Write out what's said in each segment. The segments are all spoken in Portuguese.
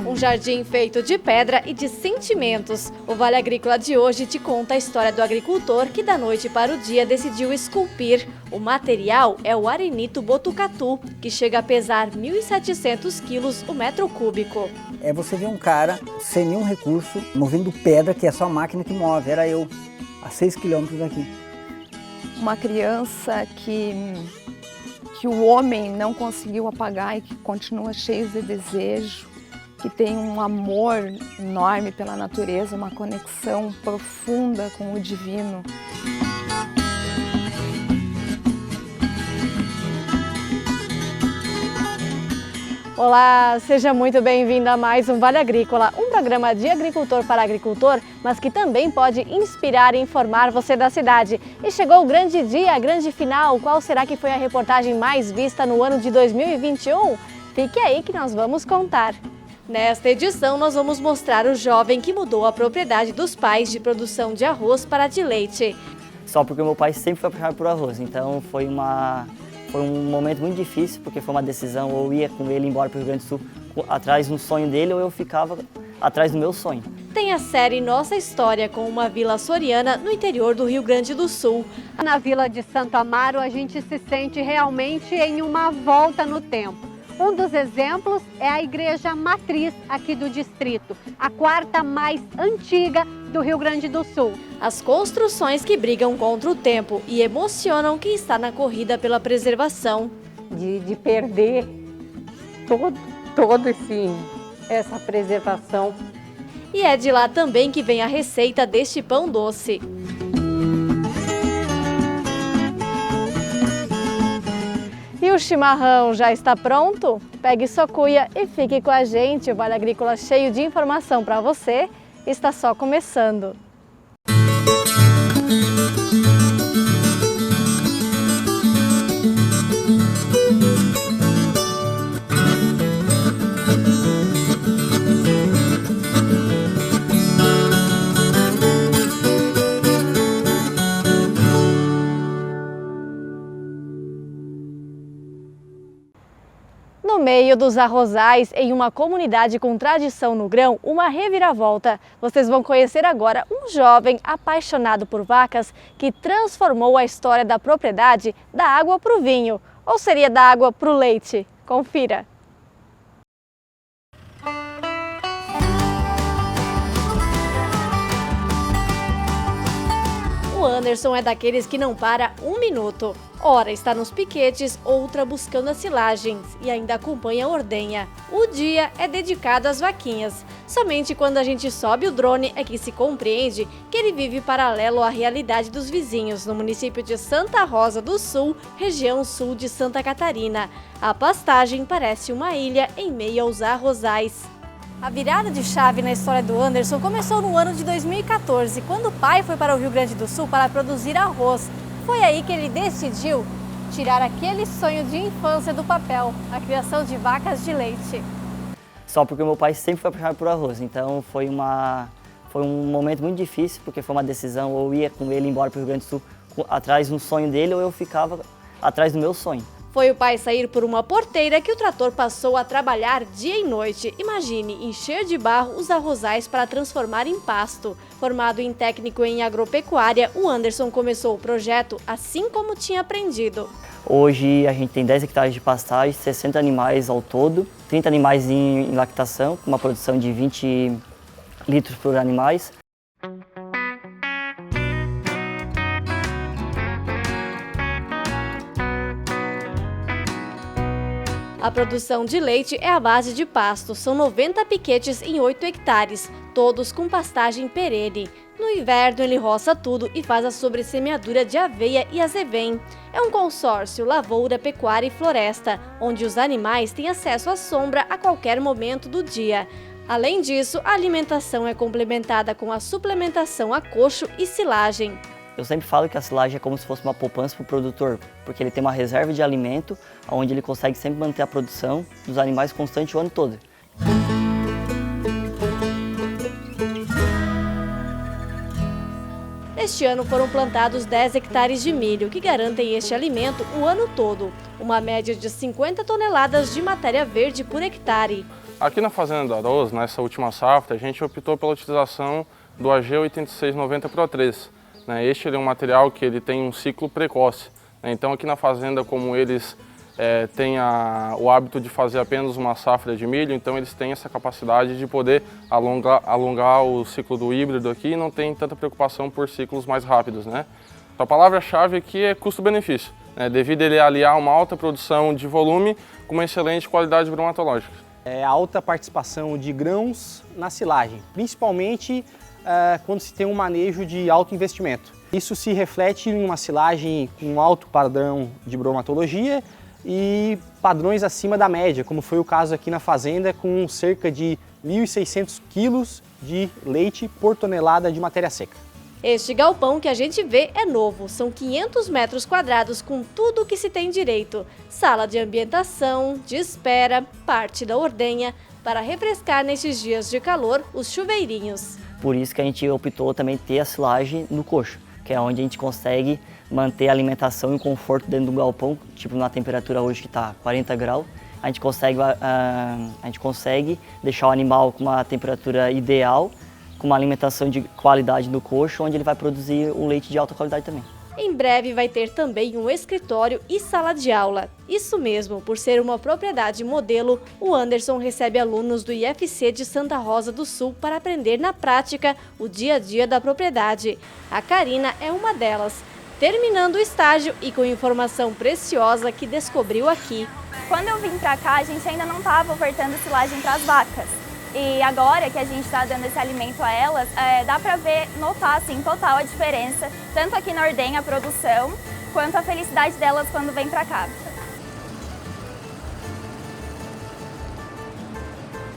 Um jardim feito de pedra e de sentimentos. O Vale Agrícola de hoje te conta a história do agricultor que da noite para o dia decidiu esculpir. O material é o arenito botucatu, que chega a pesar 1.700 quilos o metro cúbico. Você vê um cara sem nenhum recurso, movendo pedra, que é só a máquina que move. Era eu, a 6 quilômetros daqui. Uma criança que o homem não conseguiu apagar e que continua cheio de desejo, que tem um amor enorme pela natureza, uma conexão profunda com o divino. Olá, seja muito bem-vindo a mais um Vale Agrícola, um programa de agricultor para agricultor, mas que também pode inspirar e informar você da cidade. E chegou o grande dia, a grande final. Qual será que foi a reportagem mais vista no ano de 2021? Fique aí que nós vamos contar. Nesta edição, nós vamos mostrar o jovem que mudou a propriedade dos pais de produção de arroz para de leite. Só porque meu pai sempre foi apaixonado por arroz, então foi um momento muito difícil, porque foi uma decisão, ou eu ia com ele embora para o Rio Grande do Sul atrás do sonho dele, ou eu ficava atrás do meu sonho. Tem a série Nossa História, com uma vila açoriana no interior do Rio Grande do Sul. Na vila de Santo Amaro, a gente se sente realmente em uma volta no tempo. Um dos exemplos é a igreja matriz aqui do distrito, a quarta mais antiga do Rio Grande do Sul. As construções que brigam contra o tempo e emocionam quem está na corrida pela preservação. De perder essa preservação. E é de lá também que vem a receita deste pão doce. E o chimarrão já está pronto? Pegue sua cuia e fique com a gente. O Vale Agrícola cheio de informação para você está só começando. No meio dos arrozais, em uma comunidade com tradição no grão, uma reviravolta. Vocês vão conhecer agora um jovem apaixonado por vacas que transformou a história da propriedade da água para o vinho. Ou seria da água para o leite? Confira! O Anderson é daqueles que não para um minuto. Ora está nos piquetes, outra buscando as silagens e ainda acompanha a ordenha. O dia é dedicado às vaquinhas. Somente quando a gente sobe o drone é que se compreende que ele vive paralelo à realidade dos vizinhos no município de Santa Rosa do Sul, região sul de Santa Catarina. A pastagem parece uma ilha em meio aos arrozais. A virada de chave na história do Anderson começou no ano de 2014, quando o pai foi para o Rio Grande do Sul para produzir arroz. Foi aí que ele decidiu tirar aquele sonho de infância do papel, a criação de vacas de leite. Só porque meu pai sempre foi apaixonado por arroz, então foi um momento muito difícil, porque foi uma decisão, ou eu ia com ele embora para o Rio Grande do Sul atrás do sonho dele, ou eu ficava atrás do meu sonho. Foi o pai sair por uma porteira que o trator passou a trabalhar dia e noite. Imagine encher de barro os arrozais para transformar em pasto. Formado em técnico em agropecuária, o Anderson começou o projeto assim como tinha aprendido. Hoje a gente tem 10 hectares de pastagem, 60 animais ao todo, 30 animais em lactação, com uma produção de 20 litros por animais. A produção de leite é à base de pasto. São 90 piquetes em 8 hectares, todos com pastagem perene. No inverno ele roça tudo e faz a sobressemeadura de aveia e azevém. É um consórcio lavoura, pecuária e floresta, onde os animais têm acesso à sombra a qualquer momento do dia. Além disso, a alimentação é complementada com a suplementação a coxo e silagem. Eu sempre falo que a silagem é como se fosse uma poupança para o produtor, porque ele tem uma reserva de alimento, onde ele consegue sempre manter a produção dos animais constante o ano todo. Este ano foram plantados 10 hectares de milho, que garantem este alimento o ano todo, uma média de 50 toneladas de matéria verde por hectare. Aqui na Fazenda do Arroz, nessa última safra, a gente optou pela utilização do AG 8690 Pro 3. Este é um material que ele tem um ciclo precoce. Então aqui na fazenda, como eles têm o hábito de fazer apenas uma safra de milho, então eles têm essa capacidade de poder alongar o ciclo do híbrido aqui e não tem tanta preocupação por ciclos mais rápidos. A palavra-chave aqui é custo-benefício, devido a ele aliar uma alta produção de volume com uma excelente qualidade bromatológica. A alta participação de grãos na silagem, principalmente quando se tem um manejo de alto investimento. Isso se reflete em uma silagem com alto padrão de bromatologia e padrões acima da média, como foi o caso aqui na fazenda, com cerca de 1.600 quilos de leite por tonelada de matéria seca. Este galpão que a gente vê é novo, são 500 metros quadrados com tudo o que se tem direito. Sala de ambientação, de espera, parte da ordenha, para refrescar nestes dias de calor os chuveirinhos. Por isso que a gente optou também ter a silagem no coxo, que é onde a gente consegue manter a alimentação e o conforto dentro do galpão, tipo na temperatura hoje que está 40 graus, a gente consegue deixar o animal com uma temperatura ideal, com uma alimentação de qualidade no coxo, onde ele vai produzir um leite de alta qualidade também. Em breve vai ter também um escritório e sala de aula. Isso mesmo, por ser uma propriedade modelo, o Anderson recebe alunos do IFC de Santa Rosa do Sul para aprender na prática o dia a dia da propriedade. A Karina é uma delas, terminando o estágio e com informação preciosa que descobriu aqui. Quando eu vim para cá, a gente ainda não estava ofertando silagem para as vacas. E agora que a gente está dando esse alimento a elas, dá para notar assim, total a diferença, tanto aqui na ordenha, a produção, quanto a felicidade delas quando vêm para cá.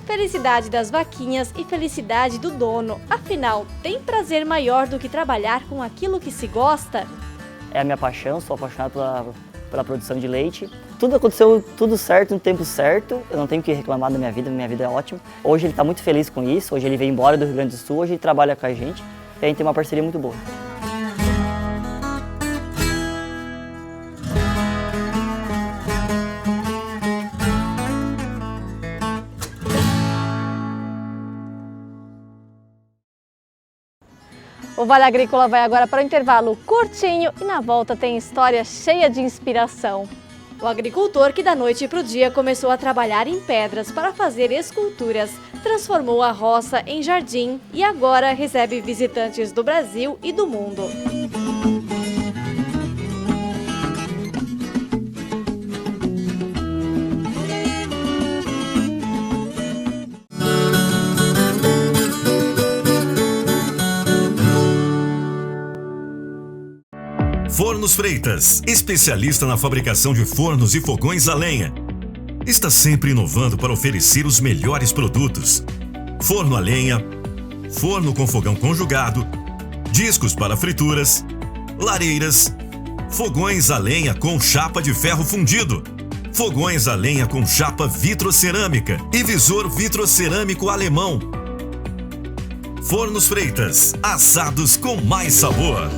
Felicidade das vaquinhas e felicidade do dono. Afinal, tem prazer maior do que trabalhar com aquilo que se gosta? É a minha paixão, sou apaixonado pela produção de leite. Tudo aconteceu tudo certo no tempo certo, eu não tenho que reclamar da minha vida é ótima. Hoje ele está muito feliz com isso, hoje ele veio embora do Rio Grande do Sul, hoje ele trabalha com a gente e a gente tem uma parceria muito boa. O Vale Agrícola vai agora para o intervalo curtinho e na volta tem história cheia de inspiração. O agricultor que da noite para o dia começou a trabalhar em pedras para fazer esculturas, transformou a roça em jardim e agora recebe visitantes do Brasil e do mundo. Fornos Freitas, especialista na fabricação de fornos e fogões a lenha. Está sempre inovando para oferecer os melhores produtos. Forno a lenha, forno com fogão conjugado, discos para frituras, lareiras, fogões a lenha com chapa de ferro fundido, fogões a lenha com chapa vitrocerâmica e visor vitrocerâmico alemão. Fornos Freitas, assados com mais sabor.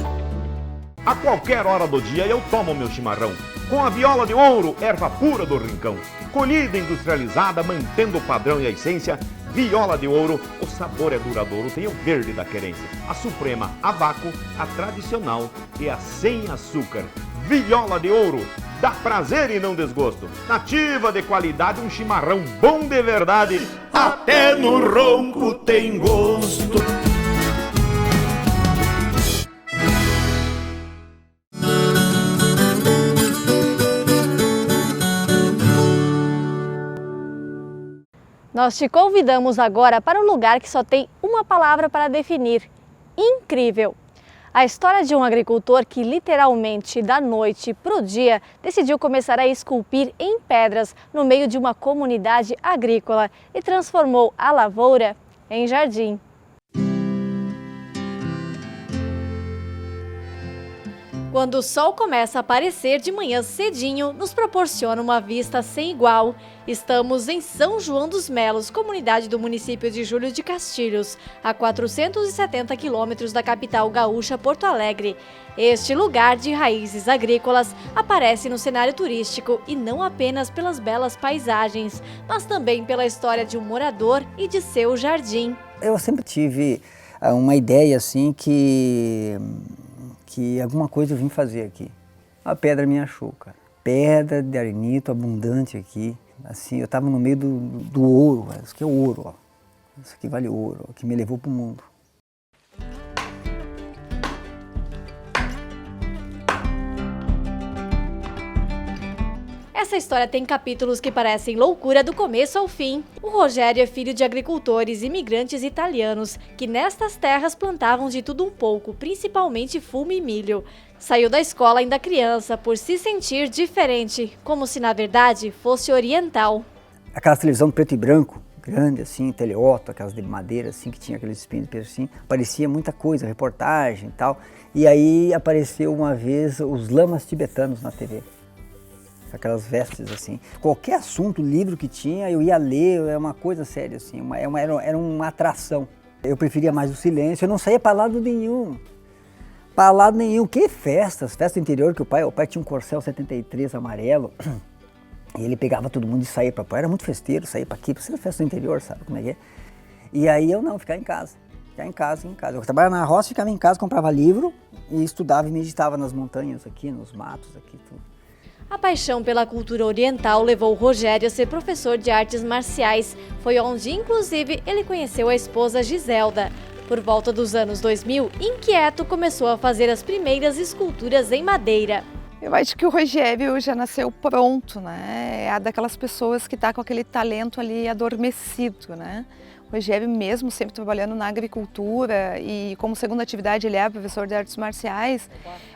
A qualquer hora do dia eu tomo meu chimarrão, com a viola de ouro, erva pura do rincão. Colhida e industrializada, mantendo o padrão e a essência, viola de ouro, o sabor é duradouro, tem o verde da querência. A suprema, a vácuo, a tradicional e a sem açúcar. Viola de ouro, dá prazer e não desgosto. Nativa de qualidade, um chimarrão bom de verdade, até no ronco tem gosto. Nós te convidamos agora para um lugar que só tem uma palavra para definir: incrível. A história de um agricultor que literalmente da noite para o dia decidiu começar a esculpir em pedras no meio de uma comunidade agrícola e transformou a lavoura em jardim. Quando o sol começa a aparecer de manhã cedinho, nos proporciona uma vista sem igual. Estamos em São João dos Melos, comunidade do município de Júlio de Castilhos, a 470 quilômetros da capital gaúcha Porto Alegre. Este lugar de raízes agrícolas aparece no cenário turístico e não apenas pelas belas paisagens, mas também pela história de um morador e de seu jardim. Eu sempre tive uma ideia assim que alguma coisa eu vim fazer aqui. A pedra me achou, cara. Pedra de arenito abundante aqui. Assim, eu estava no meio do ouro. Isso aqui é ouro, ó. Isso aqui vale ouro, ó, que me levou para o mundo. Essa história tem capítulos que parecem loucura do começo ao fim. O Rogério é filho de agricultores imigrantes italianos que nestas terras plantavam de tudo um pouco, principalmente fumo e milho. Saiu da escola ainda criança por se sentir diferente, como se na verdade fosse oriental. Aquela televisão preto e branco, grande assim, teleoto, aquelas de madeira assim, que tinha aqueles espinhos assim, parecia muita coisa, reportagem e tal. E aí apareceu uma vez os lamas tibetanos na TV. Aquelas vestes assim. Qualquer assunto, livro que tinha, eu ia ler, era uma coisa séria assim, era uma atração. Eu preferia mais o silêncio, eu não saía para lado nenhum. Para lado nenhum. Que festas? Festa interior que o pai tinha um Corcel 73 amarelo, e ele pegava todo mundo e saía para praia, era muito festeiro, saía para aqui, para festa do interior, sabe como é que é? E aí eu não, ficava em casa. Em casa. Eu trabalhava na roça, ficava em casa, comprava livro e estudava e meditava nas montanhas aqui, nos matos aqui, tudo. A paixão pela cultura oriental levou o Rogério a ser professor de artes marciais. Foi onde, inclusive, ele conheceu a esposa Giselda. Por volta dos anos 2000, inquieto, começou a fazer as primeiras esculturas em madeira. Eu acho que o Rogério já nasceu pronto, né? É daquelas pessoas que está com aquele talento ali adormecido, né? O Rogério mesmo sempre trabalhando na agricultura e como segunda atividade ele é professor de artes marciais,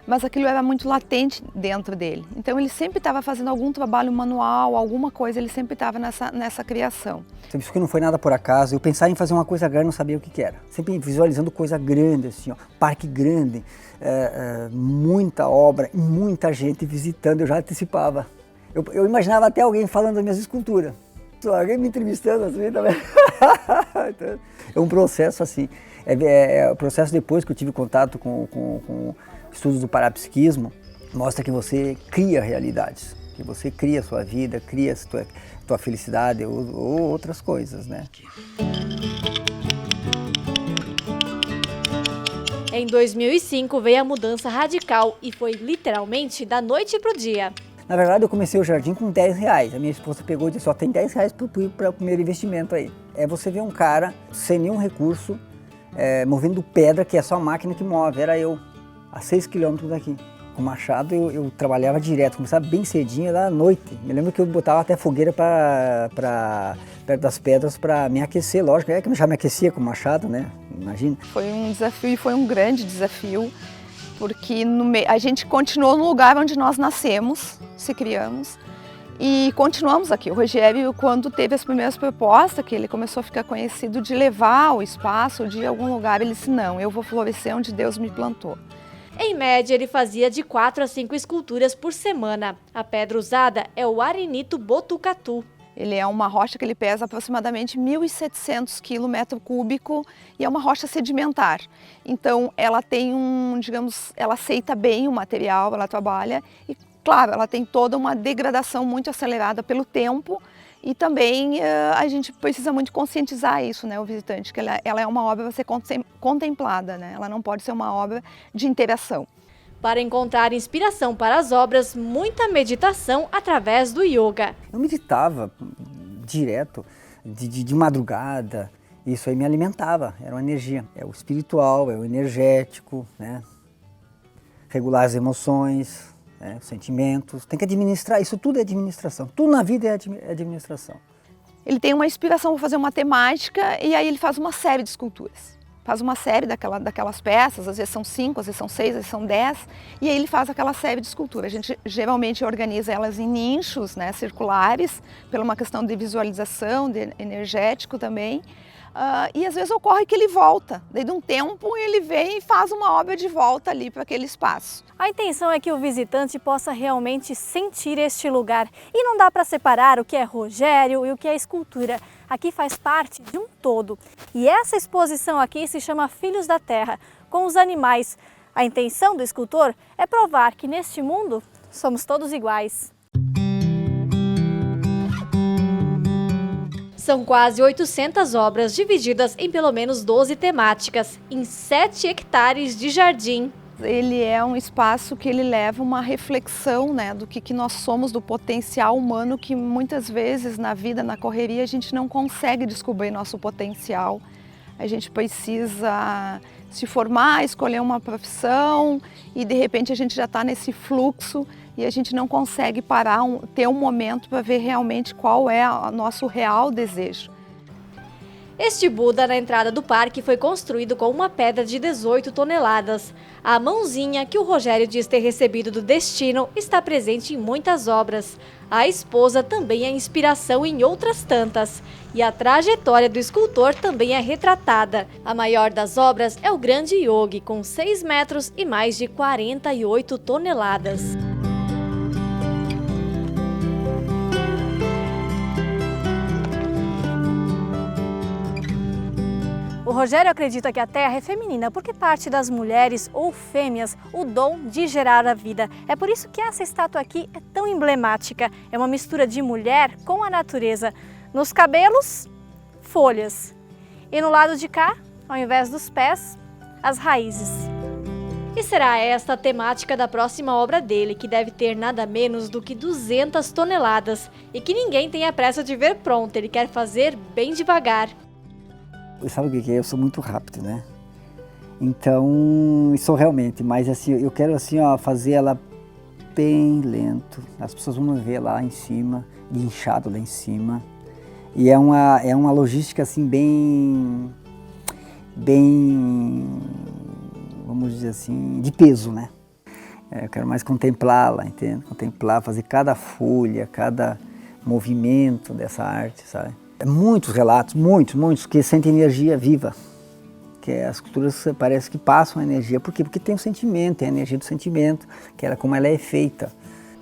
mas aquilo era muito latente dentro dele. Então ele sempre estava fazendo algum trabalho manual, alguma coisa, ele sempre estava nessa criação. Isso que não foi nada por acaso, eu pensava em fazer uma coisa grande, não sabia o que era. Sempre visualizando coisa grande, assim, ó, parque grande, muita obra, muita gente visitando, eu já antecipava. Eu imaginava até alguém falando das minhas esculturas. Alguém me entrevistando assim também. É um processo assim. É o processo depois que eu tive contato com estudos do parapsiquismo, mostra que você cria realidades, que você cria a sua vida, cria a tua felicidade ou outras coisas, né? Em 2005 veio a mudança radical e foi literalmente da noite para o dia. Na verdade, eu comecei o jardim com R$10. A minha esposa pegou e disse, só tem R$10 para o primeiro investimento aí. É você ver um cara sem nenhum recurso, movendo pedra, que é só a máquina que move. Era eu, a 6 quilômetros daqui. Com o machado eu trabalhava direto, começava bem cedinho, lá à noite. Me lembro que eu botava até fogueira perto das pedras para me aquecer, lógico. É que eu já me aquecia com o machado, né? Imagina. Foi um desafio e foi um grande desafio. Porque a gente continuou no lugar onde nós nascemos, se criamos, e continuamos aqui. O Rogério, quando teve as primeiras propostas, que ele começou a ficar conhecido de levar o espaço de algum lugar, ele disse, não, eu vou florescer onde Deus me plantou. Em média, ele fazia de 4 a 5 esculturas por semana. A pedra usada é o arenito botucatu. Ele é uma rocha que ele pesa aproximadamente 1.700 km3 e é uma rocha sedimentar. Então ela tem ela aceita bem o material, ela trabalha e, claro, ela tem toda uma degradação muito acelerada pelo tempo e também a gente precisa muito conscientizar isso, né, o visitante, que ela é uma obra a ser contemplada, né? Ela não pode ser uma obra de interação. Para encontrar inspiração para as obras, muita meditação através do yoga. Eu meditava direto, de madrugada, isso aí me alimentava, era uma energia. É o espiritual, é o energético, né? Regular as emoções, né? Os sentimentos, tem que administrar, isso tudo é administração, tudo na vida é administração. Ele tem uma inspiração para fazer uma temática e aí ele faz uma série de esculturas. Faz uma série daquelas peças, às vezes são 5, às vezes são 6, às vezes são 10, e aí ele faz aquela série de esculturas. A gente geralmente organiza elas em nichos, né, circulares, pela uma questão de visualização, de energético também. E às vezes ocorre que ele volta, daí de um tempo ele vem e faz uma obra de volta ali para aquele espaço. A intenção é que o visitante possa realmente sentir este lugar. E não dá para separar o que é Rogério e o que é escultura. Aqui faz parte de um todo. E essa exposição aqui se chama Filhos da Terra, com os animais. A intenção do escultor é provar que neste mundo somos todos iguais. São quase 800 obras divididas em pelo menos 12 temáticas, em 7 hectares de jardim. Ele é um espaço que ele leva uma reflexão, né, do que nós somos, do potencial humano, que muitas vezes na vida, na correria, a gente não consegue descobrir nosso potencial. A gente precisa se formar, escolher uma profissão e de repente a gente já está nesse fluxo e a gente não consegue parar, ter um momento para ver realmente qual é o nosso real desejo. Este Buda na entrada do parque foi construído com uma pedra de 18 toneladas. A mãozinha que o Rogério diz ter recebido do destino está presente em muitas obras. A esposa também é inspiração em outras tantas. E a trajetória do escultor também é retratada. A maior das obras é o Grande Yogi, com 6 metros e mais de 48 toneladas. O Rogério acredita que a Terra é feminina porque parte das mulheres ou fêmeas o dom de gerar a vida. É por isso que essa estátua aqui é tão emblemática. É uma mistura de mulher com a natureza. Nos cabelos, folhas. E no lado de cá, ao invés dos pés, as raízes. E será esta a temática da próxima obra dele, que deve ter nada menos do que 200 toneladas. E que ninguém tem a pressa de ver pronto, ele quer fazer bem devagar. Sabe o que é? Eu sou muito rápido, né? Então, sou realmente, mas assim, eu quero assim, ó, fazer ela bem lento. As pessoas vão me ver lá em cima, guinchado lá em cima. E é uma logística assim bem, vamos dizer assim, de peso, né? Eu quero mais contemplá-la, entende? Contemplar, fazer cada folha, cada movimento dessa arte, sabe? Muitos relatos, muitos, que sentem energia viva. Que as culturas parece que passam a energia. Por quê? Porque tem o sentimento, tem a energia do sentimento, que era como ela é feita.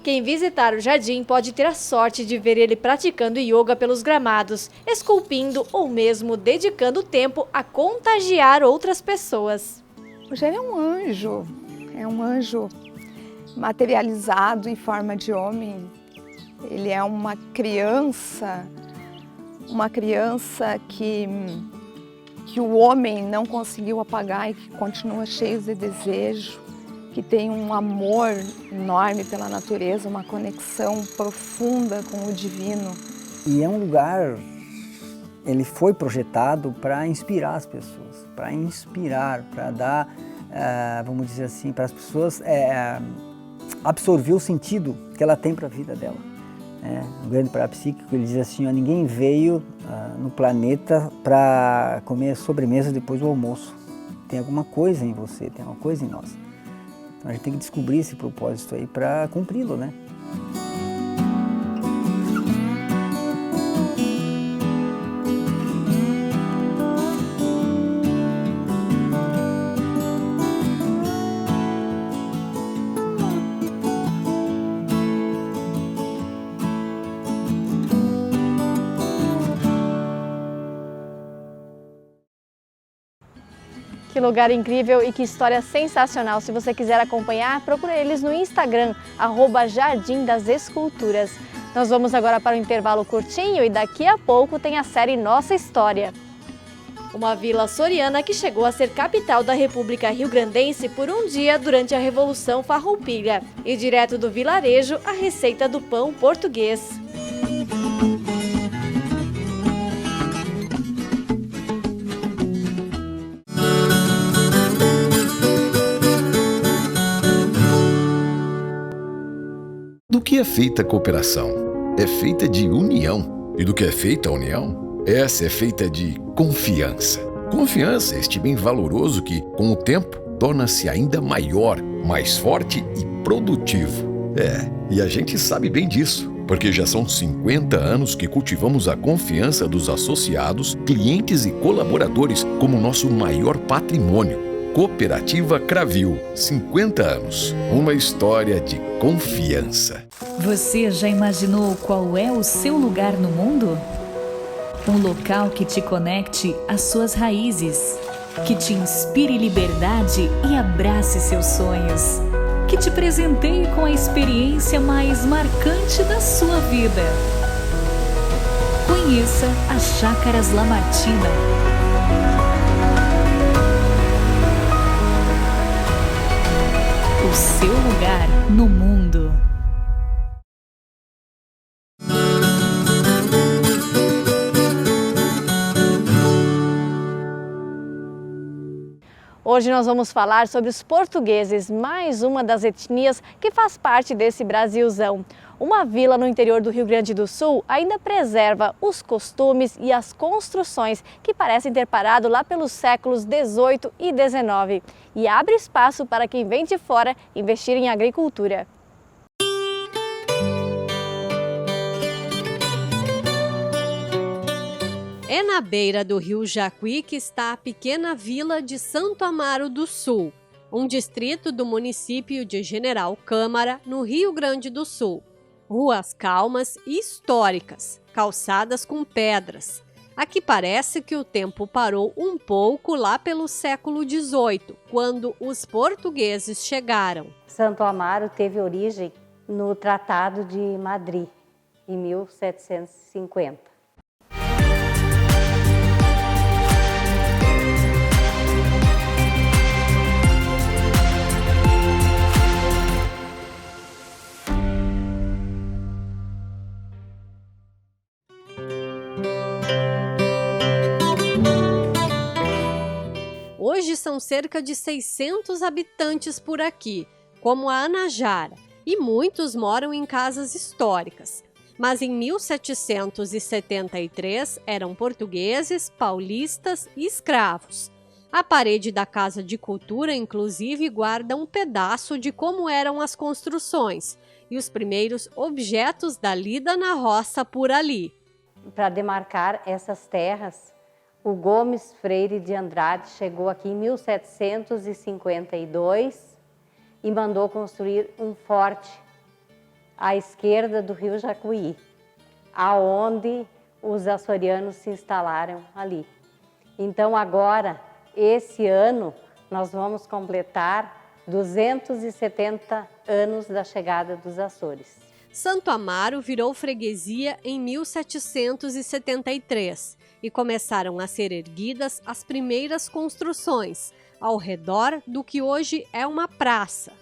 Quem visitar o jardim pode ter a sorte de ver ele praticando yoga pelos gramados, esculpindo ou mesmo dedicando tempo a contagiar outras pessoas. O Rogério é um anjo materializado em forma de homem. Ele é uma criança que o homem não conseguiu apagar e que continua cheio de desejo, que tem um amor enorme pela natureza, uma conexão profunda com o divino. E é um lugar, ele foi projetado para inspirar as pessoas, para dar, vamos dizer assim, para as pessoas absorver o sentido que ela tem para a vida dela. Um grande parapsíquico, ele diz assim, ó, ninguém veio no planeta para comer sobremesa depois do almoço. Tem alguma coisa em você, tem alguma coisa em nós. Então a gente tem que descobrir esse propósito aí para cumpri-lo, né? Que lugar incrível e que história sensacional. Se você quiser acompanhar, procure eles no Instagram, @Jardim das Esculturas. Nós vamos agora para um intervalo curtinho e daqui a pouco tem a série Nossa História. Uma vila açoriana que chegou a ser capital da República Rio-Grandense por um dia durante a Revolução Farroupilha. E direto do vilarejo, a receita do pão português. Do que é feita a cooperação? É feita de união. E do que é feita a união? Essa é feita de confiança. Confiança é este bem valoroso que, com o tempo, torna-se ainda maior, mais forte e produtivo. E a gente sabe bem disso, porque já são 50 anos que cultivamos a confiança dos associados, clientes e colaboradores como nosso maior patrimônio. Cooperativa Cravil, 50 anos. Uma história de confiança. Você já imaginou qual é o seu lugar no mundo? Um local que te conecte às suas raízes, que te inspire liberdade e abrace seus sonhos, que te presenteie com a experiência mais marcante da sua vida. Conheça as Chácaras Lamartina. O seu lugar no mundo. Hoje nós vamos falar sobre os portugueses, mais uma das etnias que faz parte desse Brasilzão. Uma vila no interior do Rio Grande do Sul ainda preserva os costumes e as construções que parecem ter parado lá pelos séculos 18 e 19 e abre espaço para quem vem de fora investir em agricultura. É na beira do rio Jacuí que está a pequena vila de Santo Amaro do Sul, um distrito do município de General Câmara, no Rio Grande do Sul. Ruas calmas e históricas, calçadas com pedras. Aqui parece que o tempo parou um pouco lá pelo século XVIII, quando os portugueses chegaram. Santo Amaro teve origem no Tratado de Madrid, em 1750. Hoje são cerca de 600 habitantes por aqui, como a Anajara, e muitos moram em casas históricas. Mas em 1773 eram portugueses, paulistas e escravos. A parede da Casa de Cultura, inclusive, guarda um pedaço de como eram as construções e os primeiros objetos da lida na roça por ali. Para demarcar essas terras, o Gomes Freire de Andrade chegou aqui em 1752 e mandou construir um forte à esquerda do rio Jacuí, aonde os açorianos se instalaram ali. Então agora, esse ano, nós vamos completar 270 anos da chegada dos Açores. Santo Amaro virou freguesia em 1773 e começaram a ser erguidas as primeiras construções ao redor do que hoje é uma praça.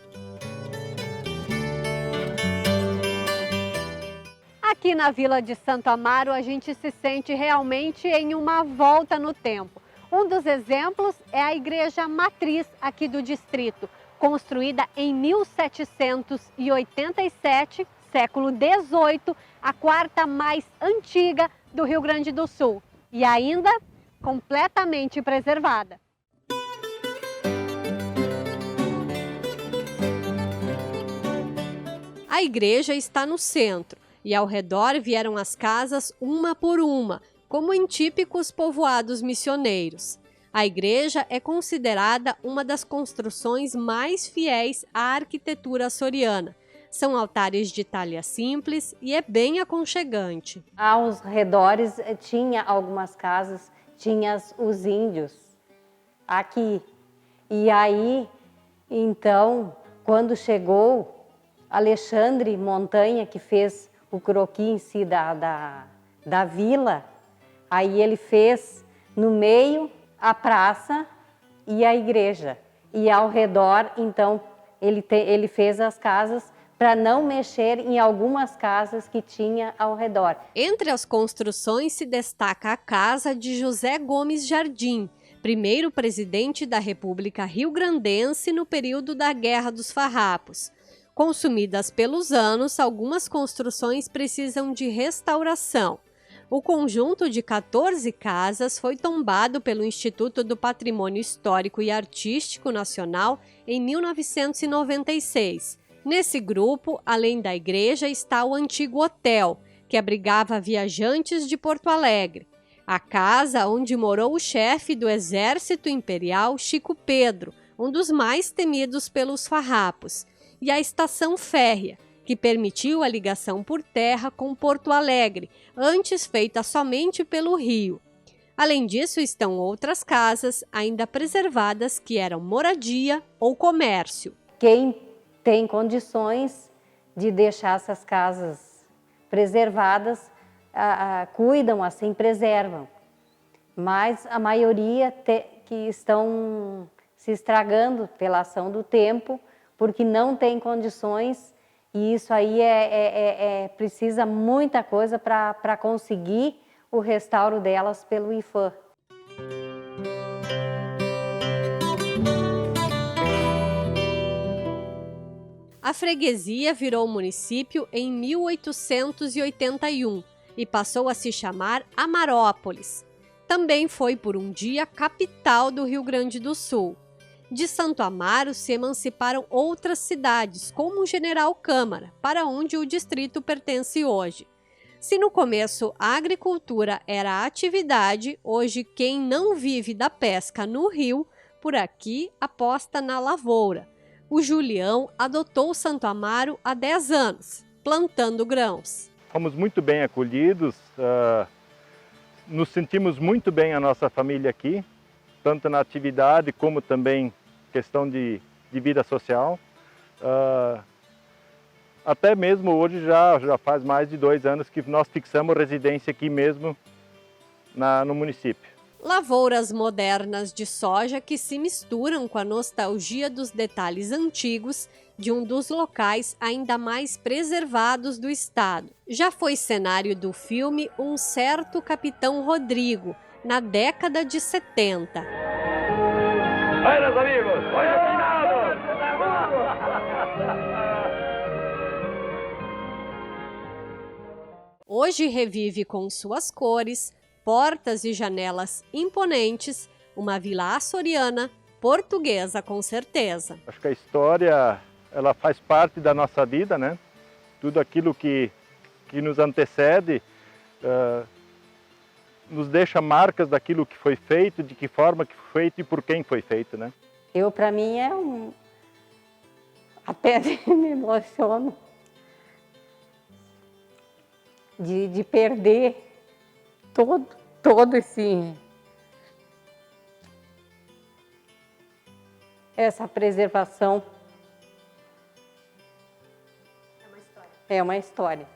Aqui na Vila de Santo Amaro, a gente se sente realmente em uma volta no tempo. Um dos exemplos é a Igreja Matriz aqui do distrito, construída em 1787, século XVIII, a quarta mais antiga do Rio Grande do Sul e ainda completamente preservada. A igreja está no centro e ao redor vieram as casas uma por uma, como em típicos povoados missioneiros. A igreja é considerada uma das construções mais fiéis à arquitetura açoriana. São altares de talha simples e é bem aconchegante. Aos redores tinha algumas casas, tinha os índios aqui. E aí, então, quando chegou Alexandre Montanha, que fez o croquis em si da vila, aí ele fez no meio a praça e a igreja. E ao redor, então, ele fez as casas para não mexer em algumas casas que tinha ao redor. Entre as construções se destaca a casa de José Gomes Jardim, primeiro presidente da República Rio-Grandense no período da Guerra dos Farrapos. Consumidas pelos anos, algumas construções precisam de restauração. O conjunto de 14 casas foi tombado pelo Instituto do Patrimônio Histórico e Artístico Nacional em 1996. Nesse grupo, além da igreja, está o antigo hotel, que abrigava viajantes de Porto Alegre, a casa onde morou o chefe do Exército Imperial, Chico Pedro, um dos mais temidos pelos farrapos, e a estação férrea, que permitiu a ligação por terra com Porto Alegre, antes feita somente pelo rio. Além disso, estão outras casas ainda preservadas que eram moradia ou comércio. Quem tem condições de deixar essas casas preservadas, cuidam assim, preservam. Mas a maioria que estão se estragando pela ação do tempo, porque não tem condições, e isso aí precisa muita coisa para conseguir o restauro delas pelo IFAM. A freguesia virou município em 1881 e passou a se chamar Amarópolis. Também foi por um dia capital do Rio Grande do Sul. De Santo Amaro se emanciparam outras cidades, como General Câmara, para onde o distrito pertence hoje. Se no começo a agricultura era a atividade, hoje quem não vive da pesca no rio, por aqui aposta na lavoura. O Julião adotou Santo Amaro há 10 anos, plantando grãos. Fomos muito bem acolhidos, nos sentimos muito bem a nossa família aqui, tanto na atividade como também questão de vida social. Até mesmo hoje já faz mais de 2 anos que nós fixamos residência aqui mesmo no município. Lavouras modernas de soja que se misturam com a nostalgia dos detalhes antigos de um dos locais ainda mais preservados do estado. Já foi cenário do filme Um Certo Capitão Rodrigo, na década de 70. Buenos amigos, hoje finados! Hoje revive com suas cores, portas e janelas imponentes, uma vila açoriana, portuguesa com certeza. Acho que a história ela faz parte da nossa vida, né? Tudo aquilo que nos antecede nos deixa marcas daquilo que foi feito, de que forma que foi feito e por quem foi feito, né? Para mim até me emociono de perder todo essa preservação. É uma história.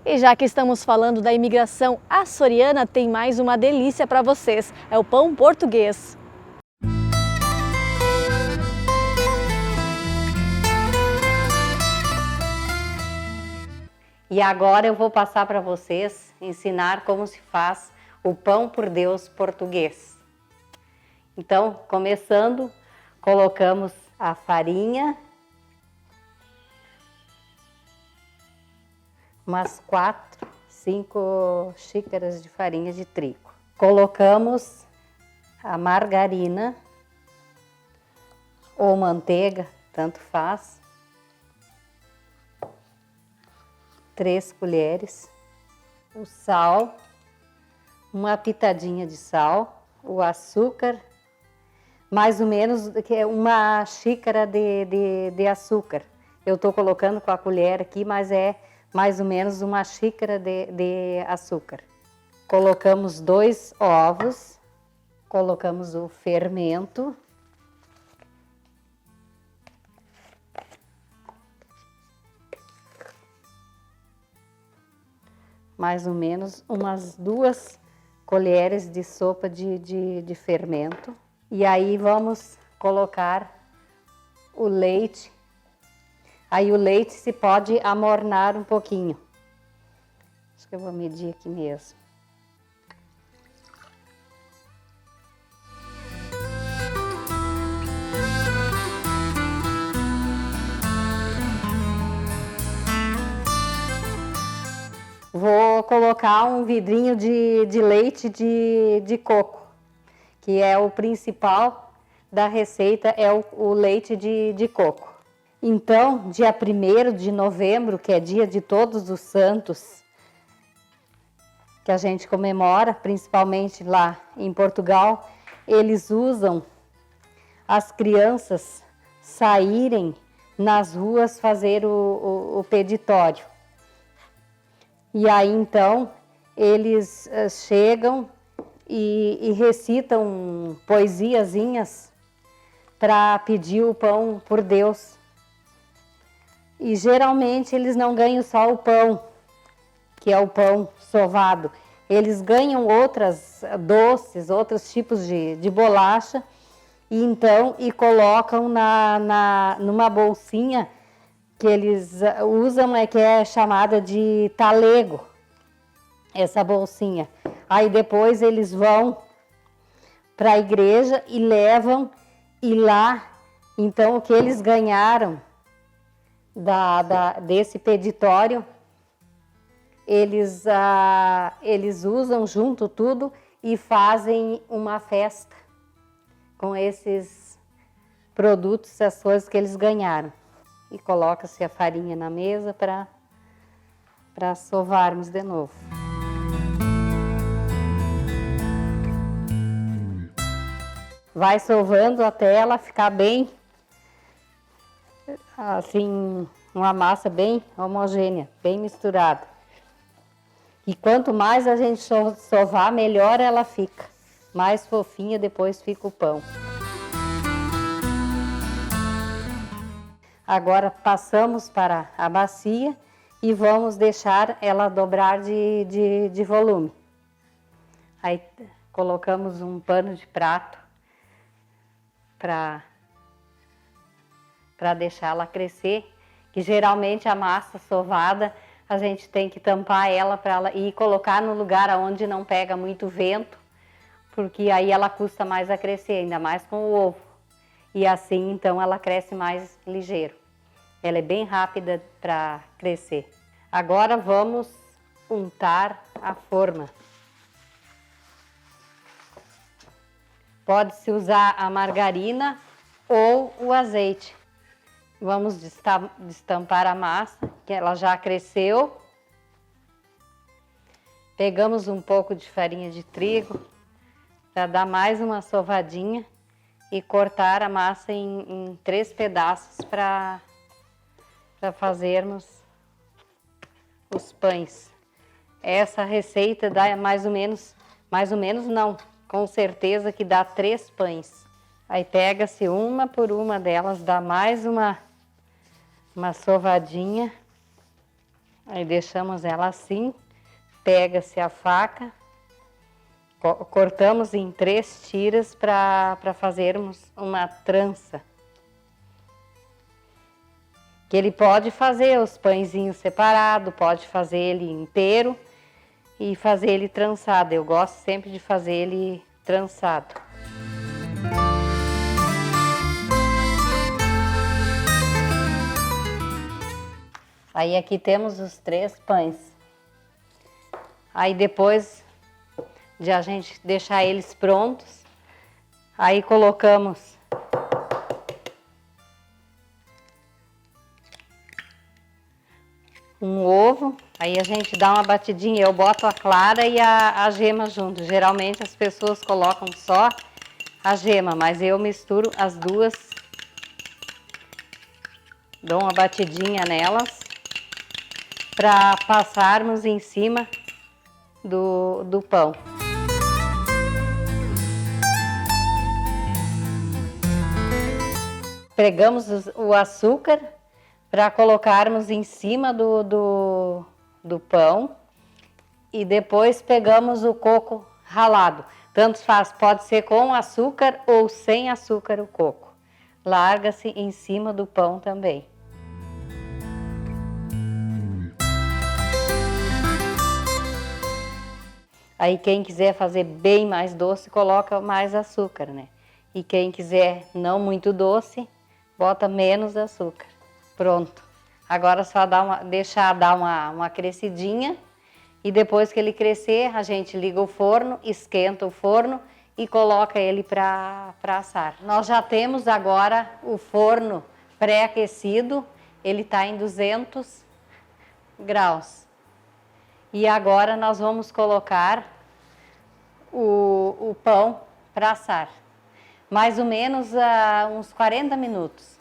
E já que estamos falando da imigração açoriana, tem mais uma delícia para vocês. É o pão português. E agora eu vou passar para vocês ensinar como se faz o pão por Deus português. Então, começando, colocamos a farinha, umas 4, 5 xícaras de farinha de trigo. Colocamos a margarina ou manteiga, tanto faz. 3 colheres. O sal, uma pitadinha de sal, o açúcar, mais ou menos uma xícara de açúcar. Eu estou colocando com a colher aqui, mas é mais ou menos uma xícara de açúcar. Colocamos 2 ovos, colocamos o fermento, mais ou menos umas 2 colheres de sopa de fermento. E aí vamos colocar o leite. Aí o leite se pode amornar um pouquinho. Acho que eu vou medir aqui mesmo. colocar um vidrinho de leite de coco, que é o principal da receita, é o leite de coco. Então, dia 1º de novembro, que é dia de Todos os Santos, que a gente comemora, principalmente lá em Portugal, eles usam as crianças saírem nas ruas fazer o peditório. E aí, então, eles chegam e recitam poesiazinhas para pedir o pão por Deus. E geralmente eles não ganham só o pão, que é o pão sovado. Eles ganham outras doces, outros tipos de bolacha, e colocam numa bolsinha que eles usam, que é chamada de talego, essa bolsinha. Aí depois eles vão para a igreja e levam, e lá, então, o que eles ganharam desse peditório, eles usam junto tudo e fazem uma festa com esses produtos, essas coisas que eles ganharam. E coloca-se a farinha na mesa para sovarmos de novo. Vai sovando até ela ficar bem, assim, uma massa bem homogênea, bem misturada. E quanto mais a gente sovar, melhor ela fica. Mais fofinha depois fica o pão. Agora passamos para a bacia e vamos deixar ela dobrar de volume. Aí colocamos um pano de prato para deixá-la crescer, que geralmente a massa sovada a gente tem que tampar ela e colocar no lugar onde não pega muito vento, porque aí ela custa mais a crescer, ainda mais com o ovo. E assim, então, ela cresce mais ligeiro. Ela é bem rápida para crescer. Agora vamos untar a forma. Pode-se usar a margarina ou o azeite. Vamos destampar a massa, que ela já cresceu. Pegamos um pouco de farinha de trigo para dar mais uma sovadinha e cortar a massa em 3 pedaços para fazermos os pães. Essa receita dá mais ou menos não, com certeza que dá 3 pães. Aí pega-se uma por uma delas, dá mais uma sovadinha, aí deixamos ela assim, pega-se a faca, cortamos em 3 tiras para fazermos uma trança. Que ele pode fazer os pãezinhos separados, pode fazer ele inteiro e fazer ele trançado. Eu gosto sempre de fazer ele trançado. Aí aqui temos os 3 pães. Aí depois de a gente deixar eles prontos, aí colocamos um ovo, aí a gente dá uma batidinha, eu boto a clara e a gema junto. Geralmente as pessoas colocam só a gema, mas eu misturo as duas, dou uma batidinha nelas para passarmos em cima do pão. Pregamos o açúcar para colocarmos em cima do pão e depois pegamos o coco ralado. Tanto faz, pode ser com açúcar ou sem açúcar o coco. Larga-se em cima do pão também. Aí quem quiser fazer bem mais doce, coloca mais açúcar, né? E quem quiser não muito doce, bota menos açúcar. Pronto. Agora só deixar dar uma crescidinha E depois que ele crescer, a gente liga o forno, esquenta o forno e coloca ele para assar. Nós já temos agora o forno pré-aquecido, ele está em 200 graus. E agora nós vamos colocar o pão para assar. Mais ou menos uns 40 minutos.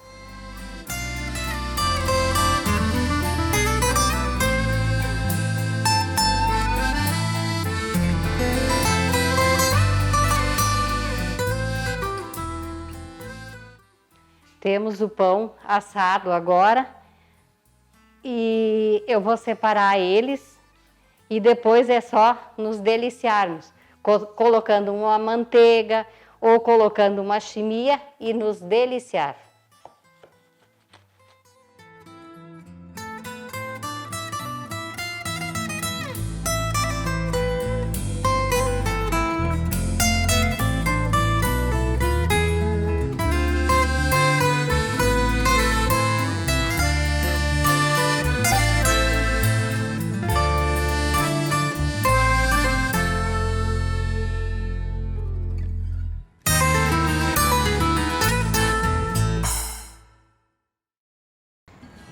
Temos o pão assado agora e eu vou separar eles e depois é só nos deliciarmos, colocando uma manteiga ou colocando uma chimia e nos deliciar.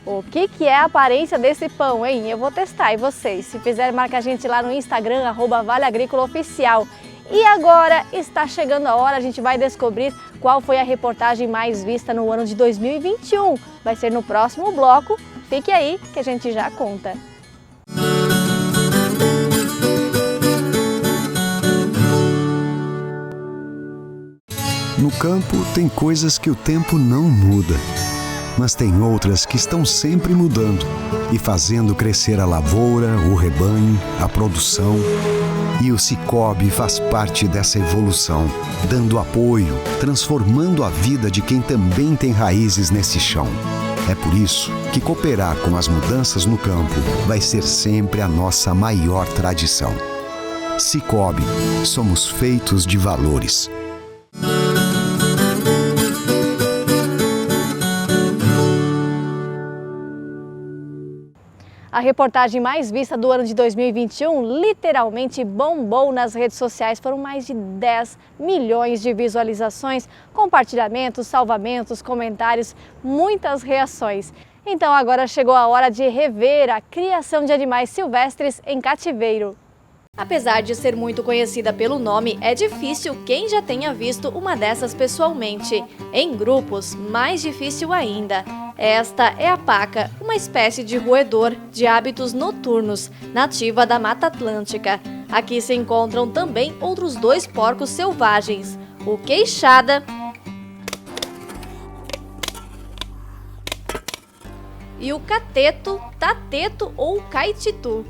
O que é a aparência desse pão, hein? Eu vou testar, e vocês? Se fizerem, marca a gente lá no Instagram, @ValeAgrícolaOficial. E agora está chegando a hora, a gente vai descobrir qual foi a reportagem mais vista no ano de 2021. Vai ser no próximo bloco. Fique aí que a gente já conta. No campo tem coisas que o tempo não muda. Mas tem outras que estão sempre mudando e fazendo crescer a lavoura, o rebanho, a produção. E o Sicoob faz parte dessa evolução, dando apoio, transformando a vida de quem também tem raízes nesse chão. É por isso que cooperar com as mudanças no campo vai ser sempre a nossa maior tradição. Sicoob, somos feitos de valores. A reportagem mais vista do ano de 2021 literalmente bombou nas redes sociais. Foram mais de 10 milhões de visualizações, compartilhamentos, salvamentos, comentários, muitas reações. Então agora chegou a hora de rever a criação de animais silvestres em cativeiro. Apesar de ser muito conhecida pelo nome, é difícil quem já tenha visto uma dessas pessoalmente. Em grupos, mais difícil ainda. Esta é a paca, uma espécie de roedor de hábitos noturnos, nativa da Mata Atlântica. Aqui se encontram também outros 2 porcos selvagens, o queixada e o cateto, tateto ou caititu.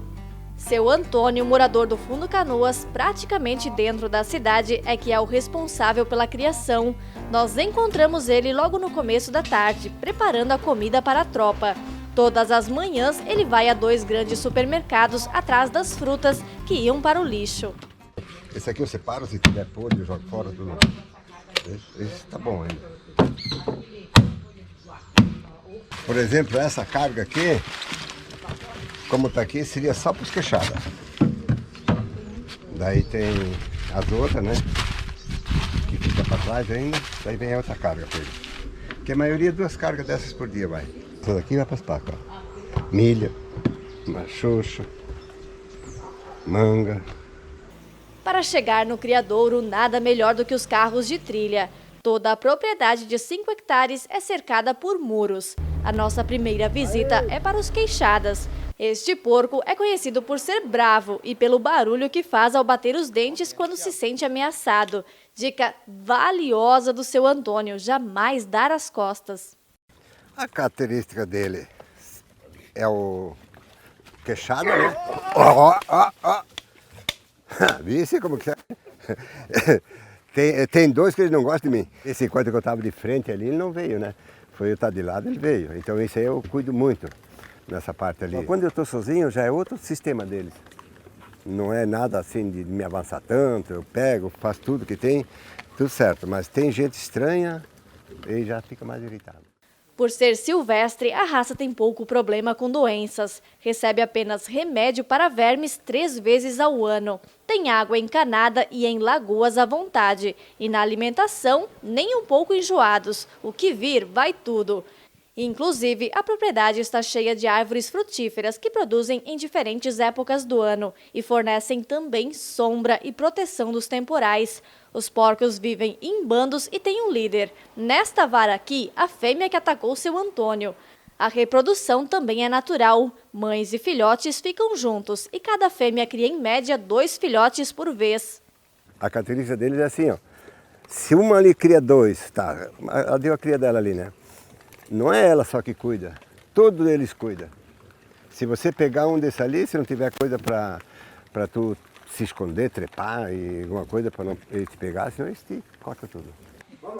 Seu Antônio, morador do Fundo Canoas, praticamente dentro da cidade, é que é o responsável pela criação. Nós encontramos ele logo no começo da tarde, preparando a comida para a tropa. Todas as manhãs ele vai a 2 grandes supermercados atrás das frutas que iam para o lixo. Esse aqui eu separo, se tiver podre eu jogo fora tudo. Esse tá bom ainda. Por exemplo, essa carga aqui, como tá aqui, seria só para os queixadas. Daí tem as outras, né? Que fica para trás ainda, daí vem a outra carga para ele. Porque a maioria 2 cargas dessas por dia vai. Essa daqui vai para as pacas, ó. Milha, machucha, manga. Para chegar no criadouro, nada melhor do que os carros de trilha. Toda a propriedade de 5 hectares é cercada por muros. A nossa primeira visita é para os queixadas. Este porco é conhecido por ser bravo e pelo barulho que faz ao bater os dentes quando se sente ameaçado. Dica valiosa do seu Antônio, jamais dar as costas. A característica dele é o queixada, né? Ó, ó, ó. Viu como que é? Tem 2 que ele não gosta de mim. Esse enquanto que eu estava de frente ali, ele não veio, né? Foi eu estar de lado, ele veio. Então isso aí eu cuido muito nessa parte ali. Quando eu estou sozinho, já é outro sistema deles. Não é nada assim de me avançar tanto, eu pego, faço tudo que tem, tudo certo. Mas tem gente estranha e já fica mais irritado. Por ser silvestre, a raça tem pouco problema com doenças. Recebe apenas remédio para vermes 3 vezes ao ano. Tem água encanada e em lagoas à vontade. E na alimentação, nem um pouco enjoados. O que vir, vai tudo. Inclusive, a propriedade está cheia de árvores frutíferas que produzem em diferentes épocas do ano e fornecem também sombra e proteção dos temporais. Os porcos vivem em bandos e têm um líder. Nesta vara aqui, a fêmea que atacou seu Antônio. A reprodução também é natural. Mães e filhotes ficam juntos e cada fêmea cria em média 2 filhotes por vez. A característica deles é assim, ó. Se uma ali cria 2, tá, ela deu a cria dela ali, né? Não é ela só que cuida, todos eles cuidam. Se você pegar um desse ali, se não tiver coisa para tu se esconder, trepar e alguma coisa para não ele te pegar, senão eles te cortam tudo.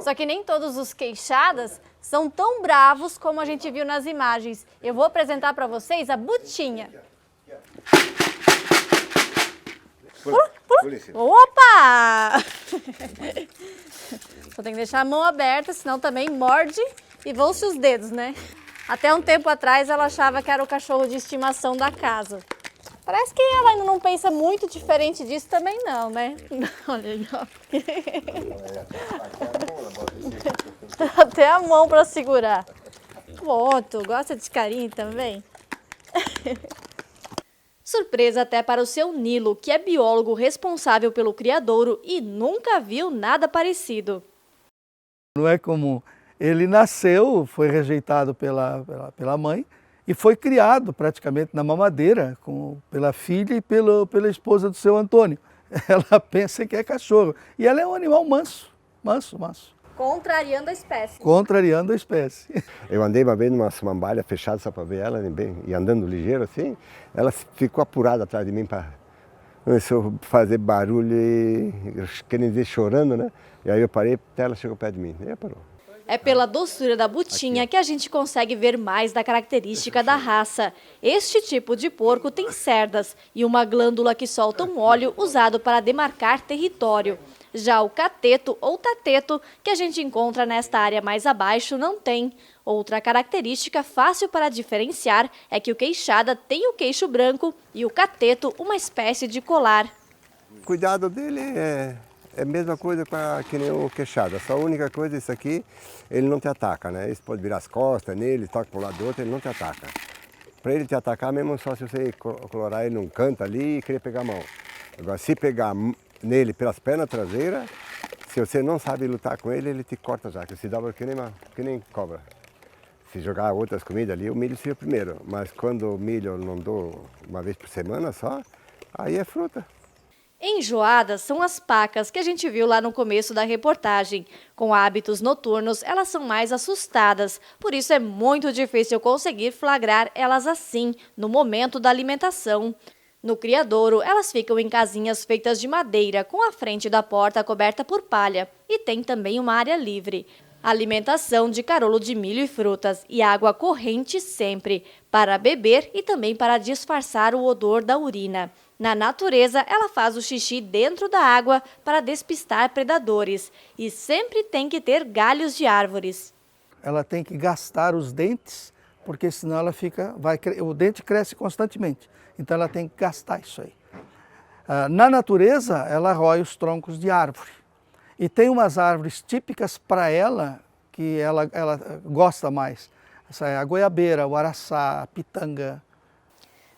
Só que nem todos os queixadas são tão bravos como a gente viu nas imagens. Eu vou apresentar para vocês a Butinha. Opa! Só tem que deixar a mão aberta, senão também morde e vão-se os dedos, né? Até um tempo atrás ela achava que era o cachorro de estimação da casa. Parece que ela ainda não pensa muito diferente disso também não, né? Olha aí, ó. Até a mão para segurar. Pronto, gosta de carinho também? Surpresa até para o seu Nilo, que é biólogo responsável pelo criadouro e nunca viu nada parecido. Não é comum. Ele nasceu, foi rejeitado pela mãe e foi criado praticamente na mamadeira pela filha e pela esposa do seu Antônio. Ela pensa que é cachorro e ela é um animal manso. Contrariando a espécie. Contrariando a espécie. Eu andei uma vez numa samambaia fechada só para ver ela, e andando ligeiro assim, ela ficou apurada atrás de mim começou a fazer barulho e querendo dizer chorando, né? E aí eu parei até ela chegou perto de mim, e aí parou. É pela doçura da Butinha que a gente consegue ver mais da característica da raça. Este tipo de porco tem cerdas e uma glândula que solta um óleo usado para demarcar território. Já o cateto ou tateto, que a gente encontra nesta área mais abaixo, não tem. Outra característica fácil para diferenciar é que o queixada tem o queixo branco e o cateto uma espécie de colar. O cuidado dele é a mesma coisa que nem o queixada, só a única coisa, isso aqui, ele não te ataca, né? Ele pode virar as costas nele, toca para um lado do outro, ele não te ataca. Para ele te atacar mesmo só se você colorar ele num canto ali e querer pegar a mão. Agora, se pegar nele pelas pernas traseiras, se você não sabe lutar com ele, ele te corta já, que se dobra que nem cobra. Se jogar outras comidas ali, o milho seria o primeiro, mas quando o milho eu não dou uma vez por semana só, aí é fruta. Enjoadas são as pacas que a gente viu lá no começo da reportagem. Com hábitos noturnos, elas são mais assustadas, por isso é muito difícil conseguir flagrar elas assim, no momento da alimentação. No criadouro, elas ficam em casinhas feitas de madeira, com a frente da porta coberta por palha, e tem também uma área livre. Alimentação de carolo de milho e frutas e água corrente sempre, para beber e também para disfarçar o odor da urina. Na natureza, ela faz o xixi dentro da água para despistar predadores e sempre tem que ter galhos de árvores. Ela tem que gastar os dentes, porque senão ela o dente cresce constantemente, então ela tem que gastar isso aí. Na natureza, ela rói os troncos de árvore. E tem umas árvores típicas para ela, que ela gosta mais. Essa é a goiabeira, o araçá, a pitanga.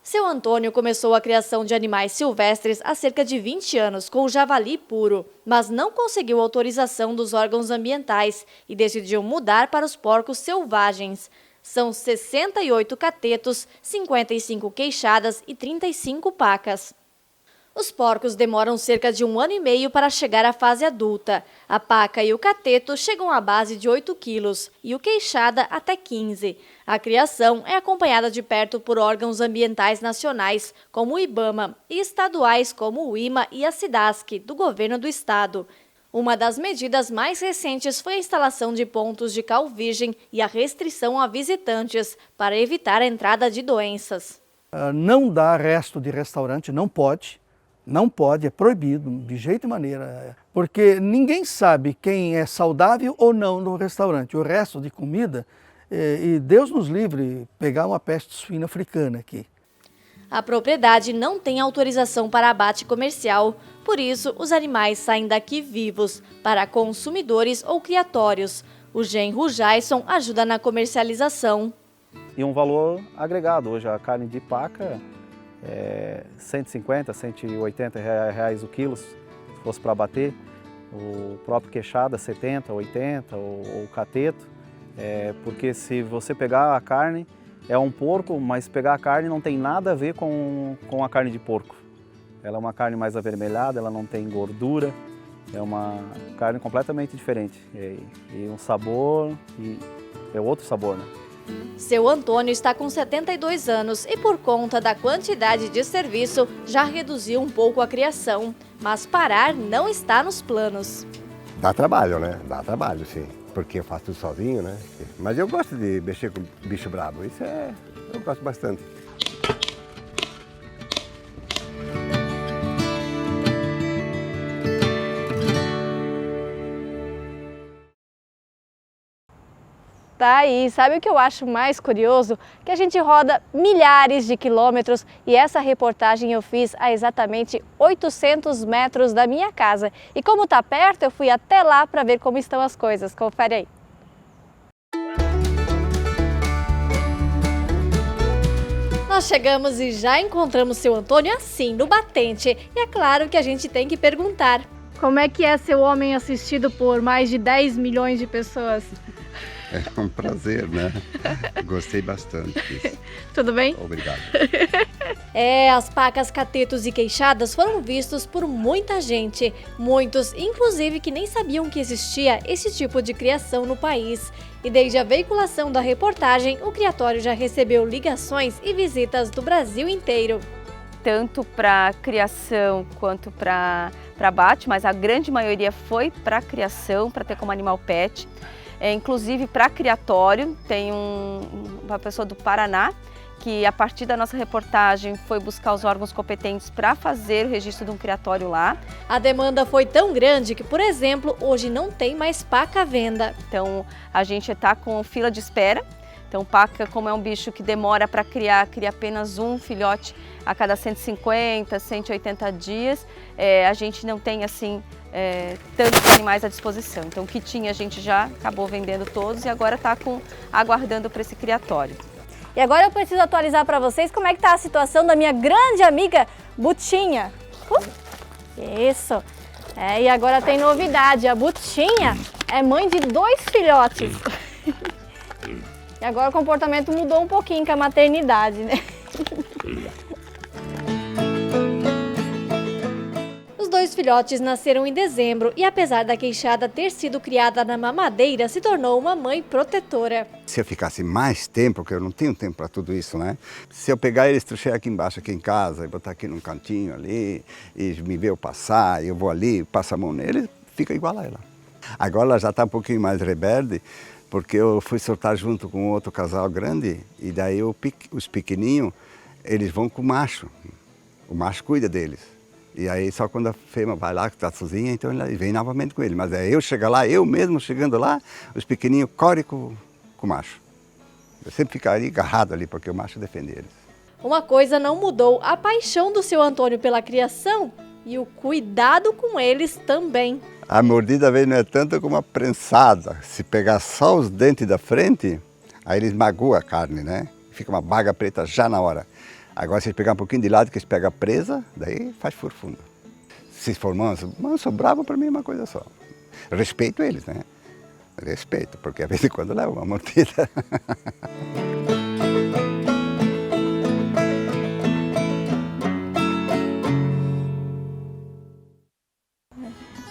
Seu Antônio começou a criação de animais silvestres há cerca de 20 anos com o javali puro, mas não conseguiu autorização dos órgãos ambientais e decidiu mudar para os porcos selvagens. São 68 catetos, 55 queixadas e 35 pacas. Os porcos demoram cerca de 1 ano e meio para chegar à fase adulta. A paca e o cateto chegam à base de 8 quilos e o queixada até 15. A criação é acompanhada de perto por órgãos ambientais nacionais, como o IBAMA, e estaduais como o IMA e a SIDASC, do governo do estado. Uma das medidas mais recentes foi a instalação de pontos de cal virgem e a restrição a visitantes, para evitar a entrada de doenças. Não dá resto de restaurante, não pode. Não pode, é proibido, de jeito e maneira, porque ninguém sabe quem é saudável ou não no restaurante. O resto de comida e Deus nos livre pegar uma peste suína africana aqui. A propriedade não tem autorização para abate comercial, por isso os animais saem daqui vivos, para consumidores ou criatórios. O genro Jason ajuda na comercialização. E um valor agregado, hoje a carne de paca é 150, 180 reais o quilo, se fosse para abater. O próprio queixada 70, 80, ou cateto, porque se você pegar a carne, é um porco, mas pegar a carne não tem nada a ver com a carne de porco. Ela é uma carne mais avermelhada, ela não tem gordura, é uma carne completamente diferente. E um sabor, é outro sabor, né? Seu Antônio está com 72 anos e por conta da quantidade de serviço já reduziu um pouco a criação, mas parar não está nos planos. Dá trabalho, né? Dá trabalho, sim. Porque eu faço tudo sozinho, né? Mas eu gosto de mexer com bicho brabo, eu gosto bastante. Tá aí, sabe o que eu acho mais curioso? Que a gente roda milhares de quilômetros e essa reportagem eu fiz a exatamente 800 metros da minha casa. E como tá perto, eu fui até lá para ver como estão as coisas. Confere aí. Nós chegamos e já encontramos seu Antônio assim, no batente. E é claro que a gente tem que perguntar. Como é que é ser homem assistido por mais de 10 milhões de pessoas? É um prazer, né? Gostei bastante disso. Tudo bem? Obrigado. As pacas, catetos e queixadas foram vistos por muita gente. Muitos, inclusive, que nem sabiam que existia esse tipo de criação no país. E desde a veiculação da reportagem, o criatório já recebeu ligações e visitas do Brasil inteiro. Tanto para criação quanto para abate, mas a grande maioria foi para criação, para ter como animal pet. Inclusive para criatório, tem uma pessoa do Paraná que a partir da nossa reportagem foi buscar os órgãos competentes para fazer o registro de um criatório lá. A demanda foi tão grande que, por exemplo, hoje não tem mais paca à venda. Então a gente está com fila de espera. Então paca, como é um bicho que demora para criar, cria apenas um filhote a cada 150, 180 dias, a gente não tem assim tantos animais à disposição. Então o que tinha a gente já acabou vendendo todos e agora está aguardando para esse criatório. E agora eu preciso atualizar para vocês como é que está a situação da minha grande amiga Butinha. Isso! E agora tem novidade, a Butinha é mãe de 2 filhotes. E agora o comportamento mudou um pouquinho com a maternidade, né? Os 2 filhotes nasceram em dezembro e apesar da queixada ter sido criada na mamadeira, se tornou uma mãe protetora. Se eu ficasse mais tempo, porque eu não tenho tempo para tudo isso, né? Se eu pegar eles, trouxer aqui embaixo, aqui em casa, e botar aqui num cantinho ali, e me ver eu passar, eu vou ali, passo a mão nele, fica igual a ela. Agora ela já está um pouquinho mais rebelde, porque eu fui soltar junto com outro casal grande, e daí os pequenininhos, eles vão com o macho cuida deles. E aí só quando a fêmea vai lá, que está sozinha, então ela vem novamente com ele. Mas eu chego lá, eu mesmo chegando lá, os pequenininhos correm com o macho. Eu sempre ficaria agarrado ali, porque o macho defende eles. Uma coisa não mudou, a paixão do seu Antônio pela criação e o cuidado com eles também. A mordida às vezes não é tanto como a prensada. Se pegar só os dentes da frente, aí eles magoam a carne, né? Fica uma baga preta já na hora. Agora se eles pegar um pouquinho de lado, que eles pegam presa, daí faz furfundo. Se for manso bravo para mim é uma coisa só. Respeito eles, né? Respeito, porque às vezes quando leva uma mordida.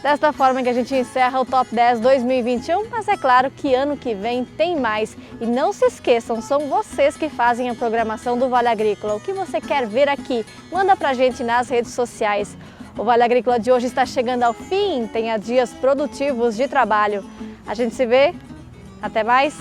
Desta forma que a gente encerra o Top 10 2021, mas é claro que ano que vem tem mais. E não se esqueçam, são vocês que fazem a programação do Vale Agrícola. O que você quer ver aqui? Manda pra gente nas redes sociais. O Vale Agrícola de hoje está chegando ao fim, tenha dias produtivos de trabalho. A gente se vê, até mais!